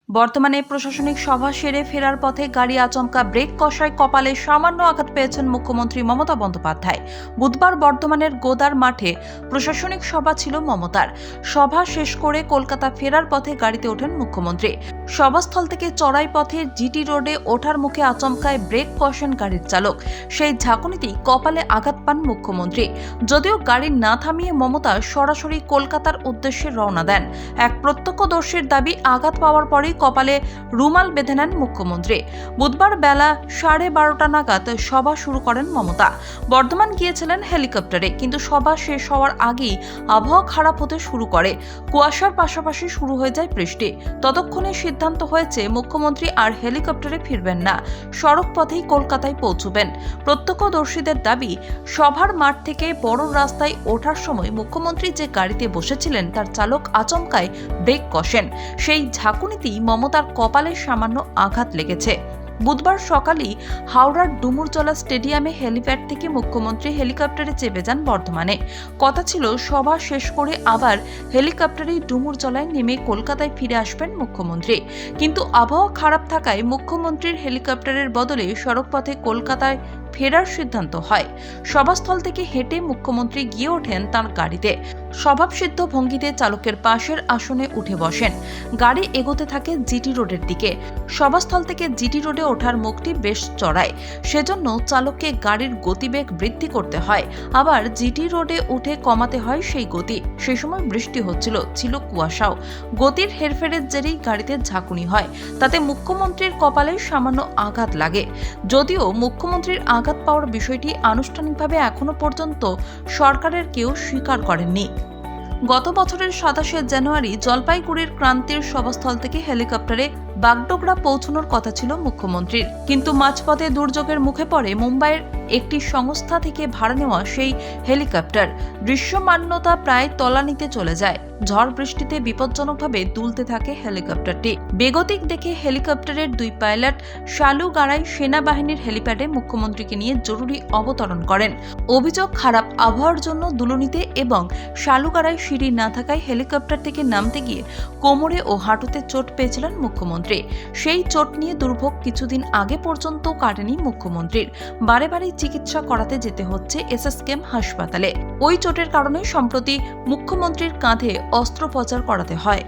বর্তমানে প্রশাসনিক সভা সেরে ফেরার পথে গাড়ি আচমকা ব্রেক কষায় কপালে সামান্য আঘাত পেয়েছেন মুখ্যমন্ত্রী মমতা বন্দ্যোপাধ্যায়। বুধবার বর্ধমানের গোদার মাঠে প্রশাসনিক সভা ছিল মমতার। সভা শেষ করে কলকাতা ফেরার পথে গাড়িতে ওঠেন মুখ্যমন্ত্রী। সভাস্থল থেকে চড়াই পথে জিটি রোডে ওঠার মুখে আচমকায় ব্রেক কষেন গাড়ির চালক। সেই ঝাঁকুনিতেই কপালে আঘাত পান মুখ্যমন্ত্রী। যদিও গাড়ি না থামিয়ে মমতা সরাসরি কলকাতার উদ্দেশ্যে রওনা দেন। এক প্রত্যক্ষদর্শীর দাবি, আঘাত পাওয়ার পরেই কপালে রুমাল বেঁধে নেন মুখ্যমন্ত্রী। বুধবার বেলা 12:30 নাগাদ সভা শুরু করেন মমতা। বর্ধমান গিয়েছিলেন হেলিকপ্টারে, কিন্তু সভা শেষ হওয়ার আগেই আবহাওয়া খারাপ হতে শুরু করে। কুয়াশার পাশাপাশি শুরু হয়ে যায় বৃষ্টি। ততক্ষণে সিদ্ধান্ত হয়েছে মুখ্যমন্ত্রী আর হেলিকপ্টারে ফিরবেন না, সড়ক পথেই কলকাতায় পৌঁছবেন। প্রত্যক্ষদর্শীদের দাবি, সভার মাঠ থেকে বড় রাস্তায় ওঠার সময় মুখ্যমন্ত্রী যে গাড়িতে বসেছিলেন তার চালক আচমকায় ব্রেক কষেন। সেই ঝাঁকুনিতেই মমতার কপালে সামান্য আঘাত লেগেছে। বুধবার সকালেই হাওড়ার ডুমুরজলা স্টেডিয়ামে হেলিপ্যাড থেকে মুখ্যমন্ত্রী হেলিকপ্টারে চেপে যান বর্ধমানে। কথা ছিল সভা শেষ করে আবার হেলিকপ্টারে ডুমুরজলায় নেমে কলকাতায় ফিরে আসবেন মুখ্যমন্ত্রী। কিন্তু আবহাওয়া খারাপ থাকায় মুখ্যমন্ত্রীর হেলিকপ্টারের বদলে সড়কপথে কলকাতায় ফেরার সিদ্ধান্ত হয়। সভাস্থল থেকে হেঁটে মুখ্যমন্ত্রী গিয়ে ওঠেন তাঁর গাড়িতে। স্বভাবসিদ্ধ ভঙ্গিতে চালকের পাশের আসনে উঠে বসেন। গাড়ি এগোতে থাকে জিটি রোডের দিকে। সভাস্থল থেকে জিটি রোডে ওঠার মুখটি বেশ চড়ায়, সেজন্য চালককে গাড়ির গতিবেগ বৃদ্ধি করতে হয়, আবার জিটি রোডে উঠে কমাতে হয় সেই গতি। সেই সময় বৃষ্টি হচ্ছিল, ছিল কুয়াশাও। গতির হেরফেরের জেরেই গাড়িতে ঝাঁকুনি হয়, তাতে মুখ্যমন্ত্রীর কপালে সামান্য আঘাত লাগে। যদিও মুখ্যমন্ত্রীর আঘাত পাওয়ার বিষয়টি আনুষ্ঠানিকভাবে এখনো পর্যন্ত সরকারের কেউ স্বীকার করেননি। গত বছরের 27শে জানুয়ারি জলপাইগুড়ির ক্রান্তির সভাস্থল থেকে হেলিকপ্টারে বাগডোগরা পৌঁছানোর কথা ছিল মুখ্যমন্ত্রীর, কিন্তু মাঝপথে দুর্যোগের মুখে পড়ে মুম্বাইয়ের একটি সংস্থা থেকে ভাড়া নেওয়া সেই হেলিকপ্টার। দৃশ্যমানতা প্রায় তলানিতে চলে যায়। ঝড় বৃষ্টিতে বিপজ্জনকভাবে দুলতে থাকে হেলিকপ্টারটি। বেগতিক দেখে হেলিকপ্টারের দুই পাইলট শালুগাড়াই সেনাবাহিনীর হেলিপ্যাডে মুখ্যমন্ত্রীকে নিয়ে জরুরি অবতরণ করেন। অভিযোগ, খারাপ আবহাওয়ার জন্য দুলনিতে এবং শালুগাড়ায় সিঁড়ি না থাকায় হেলিকপ্টার থেকে নামতে গিয়ে কোমরে ও হাঁটুতে চোট পেয়েছিলেন মুখ্যমন্ত্রী। সেই চোট নিয়ে দুর্ভোগ কিছুদিন আগে পর্যন্ত কাটেনি মুখ্যমন্ত্রীর। বারে বারে চিকিৎসা করাতে যেতে হচ্ছে এসএসকেএম হাসপাতালে। ওই চোটের কারণে সম্প্রতি মুখ্যমন্ত্রীর কাঁধে অস্ত্রোপচার করাতে হয়।